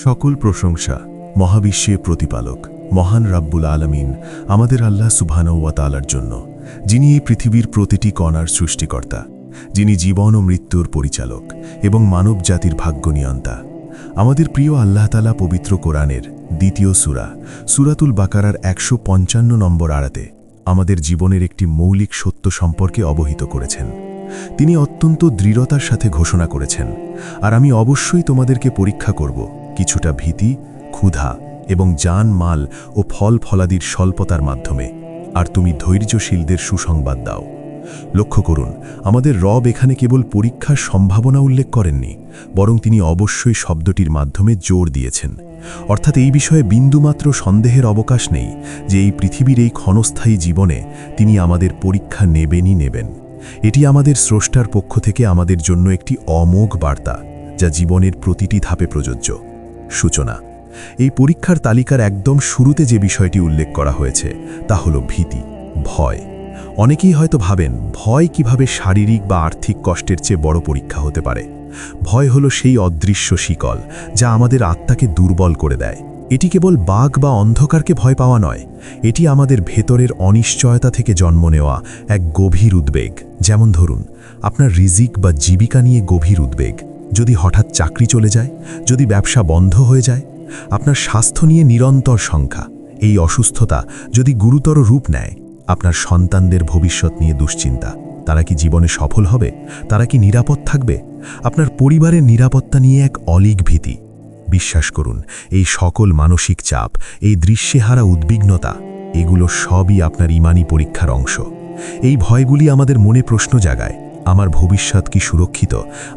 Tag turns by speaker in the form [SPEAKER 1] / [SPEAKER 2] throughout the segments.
[SPEAKER 1] সকল প্রশংসা মহাবিশ্বের প্রতিপালক মহান রাব্বুল আলামিন আমাদের আল্লাহ সুবহানাহু ওয়া তাআলার জন্য, যিনি এই পৃথিবীর প্রতিটি কণার সৃষ্টিকর্তা, যিনি জীবন ও মৃত্যুর পরিচালক এবং মানব জাতির ভাগ্য নিয়ন্তা। আমাদের প্রিয় আল্লাহ তাআলা পবিত্র কোরআনের দ্বিতীয় সূরাতুল বাকারার ১৫৫ নম্বর আয়াতে আমাদের জীবনের একটি মৌলিক সত্য সম্পর্কে অবহিত করেছেন। তিনি অত্যন্ত দৃঢ়তার সাথে ঘোষণা করেছেন, আর আমি অবশ্যই তোমাদেরকে পরীক্ষা করব কিছুটা ভীতি, ক্ষুধা এবং জান মাল ও ফল ফলাদির স্বল্পতার মাধ্যমে, আর তুমি ধৈর্যশীলদের সুসংবাদ দাও। লক্ষ্য করুন, আমাদের রব এখানে কেবল পরীক্ষার সম্ভাবনা উল্লেখ করেননি, বরং তিনি অবশ্যই শব্দটির মাধ্যমে জোর দিয়েছেন। অর্থাৎ এই বিষয়ে বিন্দুমাত্র সন্দেহের অবকাশ নেই যে এই পৃথিবীর এই ক্ষণস্থায়ী জীবনে তিনি আমাদের পরীক্ষা নেবেন। এটি আমাদের স্রষ্টার পক্ষ থেকে আমাদের জন্য একটি অমোঘ বার্তা, যা জীবনের প্রতিটি ধাপে প্রযোজ্য। সূচনা: এই পরীক্ষার তালিকার একদম শুরুতে যে বিষয়টি উল্লেখ করা হয়েছে তা হল ভীতি, ভয়। অনেকেই হয়তো ভাবেন, ভয় কিভাবে শারীরিক বা আর্থিক কষ্টের চেয়ে বড় পরীক্ষা হতে পারে। ভয় হলো সেই অদৃশ্য শিকল যা আমাদের আত্মাকে দুর্বল করে দেয়। এটি কেবল বাঘ বা অন্ধকারকে ভয় পাওয়া নয়, এটি আমাদের ভেতরের অনিশ্চয়তা থেকে জন্ম নেওয়া এক গভীর উদ্বেগ। যেমন ধরুন, আপনার রিজিক বা জীবিকা নিয়ে গভীর উদ্বেগ। যদি হঠাৎ চাকরি চলে যায়, যদি ব্যবসা বন্ধ হয়ে যায়, আপনার স্বাস্থ্য নিয়ে নিরন্তর শঙ্কা। এই অসুস্থতা যদি গুরুতর রূপ নেয়, আপনার সন্তানদের ভবিষ্যৎ নিয়ে দুশ্চিন্তা। তারা কি জীবনে সফল হবে? তারা কি নিরাপদ থাকবে? আপনার পরিবারের নিরাপত্তা নিয়ে এক অলীক ভীতি। বিশ্বাস করুন, এই সকল মানসিক চাপ, এই দৃশ্যেহারা উদ্বিগ্নতা, এগুলো সবই আপনার ঈমানী পরীক্ষার অংশ। এই ভয়গুলি আমাদের মনে প্রশ্ন জাগায়, আমার ভবিষ্যৎ কি সুরক্ষিত?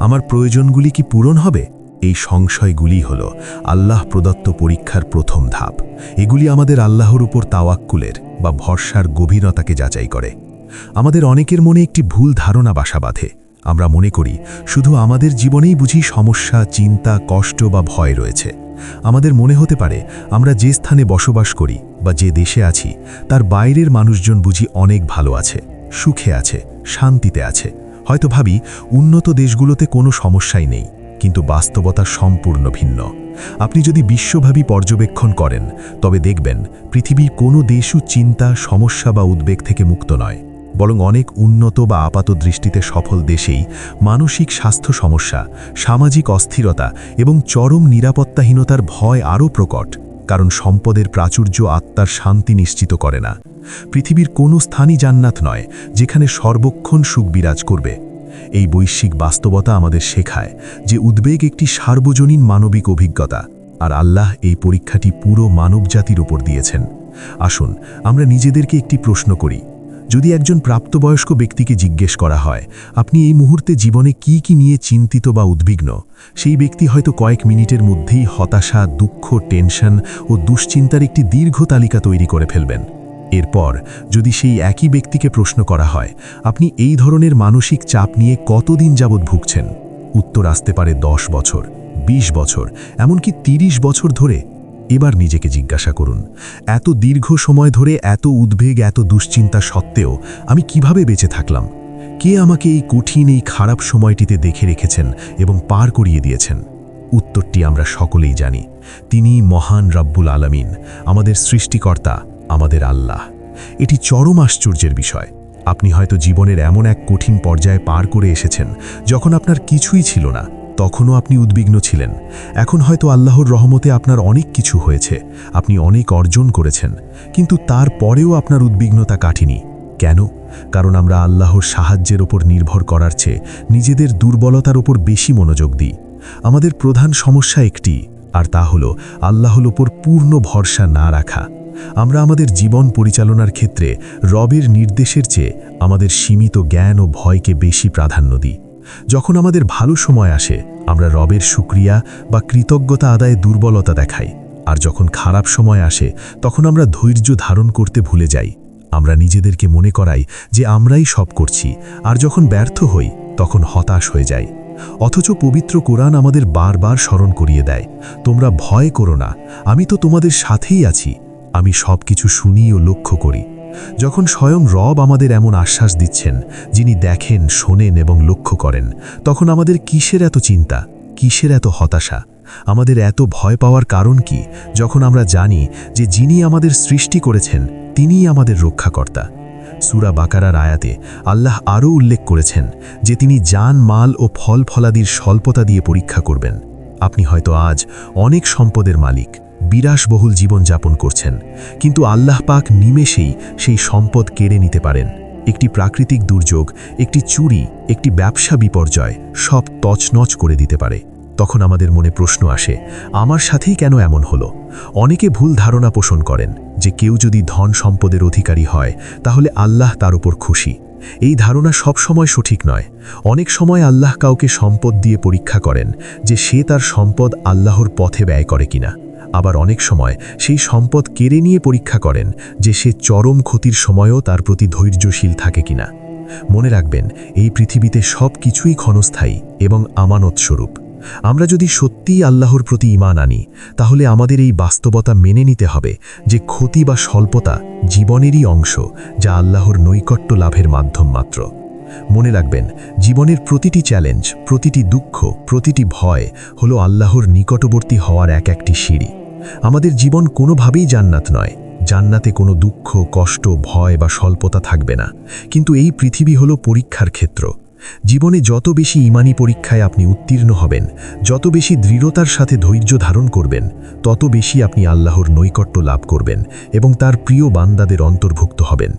[SPEAKER 1] আমার প্রয়োজনগুলি কি পূরণ হবে? এই সংশয়গুলি হল আল্লাহ প্রদত্ত পরীক্ষার প্রথম ধাপ। এগুলি আমাদের আল্লাহর উপর তাওয়াক্কুলের বা ভরসার গভীরতাকে যাচাই করে। আমাদের অনেকের মনে একটি ভুল ধারণা বাসা বাঁধে। আমরা মনে করি শুধু আমাদের জীবনেই বুঝি সমস্যা, চিন্তা, কষ্ট বা ভয় রয়েছে। আমাদের মনে হতে পারে আমরা যে স্থানে বসবাস করি বা যে দেশে আছি, তার বাইরের মানুষজন বুঝি অনেক ভালো আছে, সুখে আছে, শান্তিতে আছে। হয়তো ভাবি উন্নত দেশগুলোতে কোনো সমস্যাই নেই, কিন্তু বাস্তবতা সম্পূর্ণ ভিন্ন। আপনি যদি বিশ্বব্যাপী পর্যবেক্ষণ করেন, তবে দেখবেন পৃথিবীর কোনো দেশও চিন্তা, সমস্যা বা উদ্বেগ থেকে মুক্ত নয়। বরং অনেক উন্নত বা আপাত দৃষ্টিতে সফল দেশেই মানসিক স্বাস্থ্য সমস্যা, সামাজিক অস্থিরতা এবং চরম নিরাপত্তাহীনতার ভয় আরও প্রকট। কারণ সম্পদের প্রাচুর্য আত্মার শান্তি নিশ্চিত করে না। পৃথিবীর কোনো স্থানই জান্নাত নয় যেখানে সর্বক্ষণ সুখ বিরাজ করবে। এই বৈশ্বিক বাস্তবতা আমাদের শেখায় যে উদ্বেগ একটি সার্বজনীন মানবিক অভিজ্ঞতা, আর আল্লাহ এই পরীক্ষাটি পুরো মানবজাতির উপর দিয়েছেন। আসুন আমরা নিজেদেরকে একটি প্রশ্ন করি। যদি একজন প্রাপ্তবয়স্ক ব্যক্তিকে জিজ্ঞেস করা হয়, আপনি এই মুহূর্তে জীবনে কি নিয়ে চিন্তিত বা উদ্বিগ্ন, সেই ব্যক্তি হয়তো কয়েক মিনিটের মধ্যেই হতাশা, দুঃখ, টেনশন ও দুশ্চিন্তার একটি দীর্ঘ তালিকা তৈরি করে ফেলবেন। এরপর যদি সেই একই ব্যক্তিকে প্রশ্ন করা হয়, আপনি এই ধরনের মানসিক চাপ নিয়ে কতদিন যাবৎ ভুগছেন, উত্তর আসতে পারে 10 বছর, 20 বছর, এমনকি 30 বছর ধরে। এবার নিজেকে জিজ্ঞাসা করুন, এত দীর্ঘ সময় ধরে এত উদ্বেগ, এত দুশ্চিন্তা সত্ত্বেও আমি কিভাবে বেঁচে থাকলাম? কে আমাকে এই কঠিন, এই খারাপ সময়টিতে দেখে রেখেছেন এবং পার করিয়ে দিয়েছেন? উত্তরটি আমরা সকলেই জানি। তিনিই মহান রাব্বুল আলামিন, আমাদের সৃষ্টিকর্তা, আমাদের আল্লাহ। এটি চরম আশ্চর্যের বিষয়। আপনি হয়তো জীবনের এমন এক কঠিন পর্যায়ে পার করে এসেছেন যখন আপনার কিছুই ছিল না, তখনও আপনি উদ্বিগ্ন ছিলেন। এখন হয়তো আল্লাহর রহমতে আপনার অনেক কিছু হয়েছে, আপনি অনেক অর্জন করেছেন, কিন্তু তারপরেও আপনার উদ্বিগ্নতা কাটেনি। কেন? কারণ আমরা আল্লাহর সাহায্যের ওপর নির্ভর করার চেয়ে নিজেদের দুর্বলতার ওপর বেশি মনোযোগ দিই। আমাদের প্রধান সমস্যা একটি, আর তা হলো আল্লাহর ওপর পূর্ণ ভরসা না রাখা। আমরা আমাদের জীবন পরিচালনার ক্ষেত্রে রবের নির্দেশের চেয়ে আমাদের সীমিত জ্ঞান ও ভয়কে বেশি প্রাধান্য দিই। যখন আমাদের ভালো সময় আসে, আমরা রবের শুকরিয়া বা কৃতজ্ঞতা আদায়ে দুর্বলতা দেখাই, আর যখন খারাপ সময় আসে, তখন আমরা ধৈর্য ধারণ করতে ভুলে যাই। আমরা নিজেদেরকে মনে করাই যে আমরাই সব করছি, আর যখন ব্যর্থ হই তখন হতাশ হয়ে যাই। অথচ পবিত্র কোরআন আমাদের বারবার স্মরণ করিয়ে দেয়, তোমরা ভয় করো না, আমি তো তোমাদের সাথেই আছি, আমি সব কিছু শুনি ও লক্ষ্য করি। যখন স্বয়ং রব আমাদের এমন আশ্বাস দিচ্ছেন, যিনি দেখেন, শোনেন এবং লক্ষ্য করেন, তখন আমাদের কিসের এত চিন্তা, কিসের এত হতাশা? আমাদের এত ভয় পাওয়ার কারণ কি, যখন আমরা জানি যে যিনি আমাদের সৃষ্টি করেছেন তিনিই আমাদের রক্ষাকর্তা? সূরা বাকারার আয়াতে আল্লাহ আরও উল্লেখ করেছেন যে তিনি জান, মাল ও ফল ফলাদির স্বল্পতা দিয়ে পরীক্ষা করবেন। আপনি হয়তো আজ অনেক সম্পদের মালিক, বিলাসবহুল জীবনযাপন করছেন, কিন্তু আল্লাহ পাক নিমেষেই সেই সম্পদ কেড়ে নিতে পারেন। একটি প্রাকৃতিক দুর্যোগ, একটি চুরি, একটি ব্যবসা বিপর্যয় সব তছনছ করে দিতে পারে। তখন আমাদের মনে প্রশ্ন আসে, আমার সাথেই কেন এমন হলো? অনেকে ভুল ধারণা পোষণ করেন যে কেউ যদি ধন সম্পদের অধিকারী হয় তাহলে আল্লাহ তার উপর খুশি। এই ধারণা সব সময় সঠিক নয়। অনেক সময় আল্লাহ কাউকে সম্পদ দিয়ে পরীক্ষা করেন যে সে তার সম্পদ আল্লাহর পথে ব্যয় করে কিনা। আবার অনেক সময় সেই সম্পদ কেড়ে নিয়ে পরীক্ষা করেন যে সে চরম ক্ষতির সময়ও তার প্রতি ধৈর্যশীল থাকে কিনা। মনে রাখবেন, এই পৃথিবীতে সব কিছুই ক্ষণস্থায়ী এবং আমানত স্বরূপ। আমরা যদি সত্যিই আল্লাহর প্রতি ঈমান আনি, তাহলে আমাদের এই বাস্তবতা মেনে নিতে হবে যে ক্ষতি বা স্বল্পতা জীবনেরই অংশ, যা আল্লাহর নৈকট্য লাভের মাধ্যম মাত্র। মনে রাখবেন, জীবনের প্রতিটি চ্যালেঞ্জ, প্রতিটি দুঃখ, প্রতিটি ভয় হলো আল্লাহর নিকটবর্তী হওয়ার একটি সিঁড়ি। আমাদের জীবন কোনোভাবেই জান্নাত নয়। জান্নাতে কোনো দুঃখ, কষ্ট, ভয় বা স্বল্পতা থাকবে না। কিন্তু এই পৃথিবী হলো পরীক্ষার ক্ষেত্র। জীবনে যত বেশি ঈমানি পরীক্ষায় আপনি উত্তীর্ণ হবেন, যত বেশি দৃঢ়তার সাথে ধৈর্য ধারণ করবেন, তত বেশি আপনি আল্লাহর নৈকট্য লাভ করবেন এবং তার প্রিয় বান্দাদের অন্তর্ভুক্ত হবেন।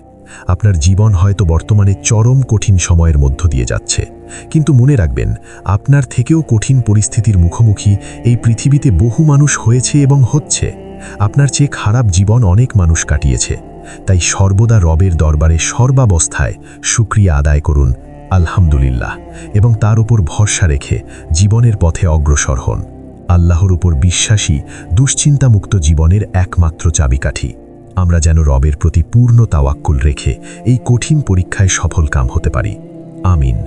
[SPEAKER 1] আপনার জীবন হয়তো বর্তমানে চরম কঠিন সময়ের মধ্য দিয়ে যাচ্ছে, কিন্তু মনে রাখবেন, আপনার থেকেও কঠিন পরিস্থিতির মুখোমুখি এই পৃথিবীতে বহু মানুষ হয়েছে এবং হচ্ছে। আপনার চেয়ে খারাপ জীবন অনেক মানুষ কাটিয়েছে। তাই সর্বদা রবের দরবারে সর্বাবস্থায় শুকরিয়া আদায় করুন, আলহামদুলিল্লাহ, এবং তার উপর ভরসা রেখে জীবনের পথে অগ্রসর হন। আল্লাহর উপর বিশ্বাসী দুশ্চিন্তামুক্ত জীবনের একমাত্র চাবিকাঠি। আমরা যেন রবের প্রতি পূর্ণ তাওয়াক্কুল রেখে এই কঠিন পরীক্ষায় সফলকাম হতে পারি। আমিন।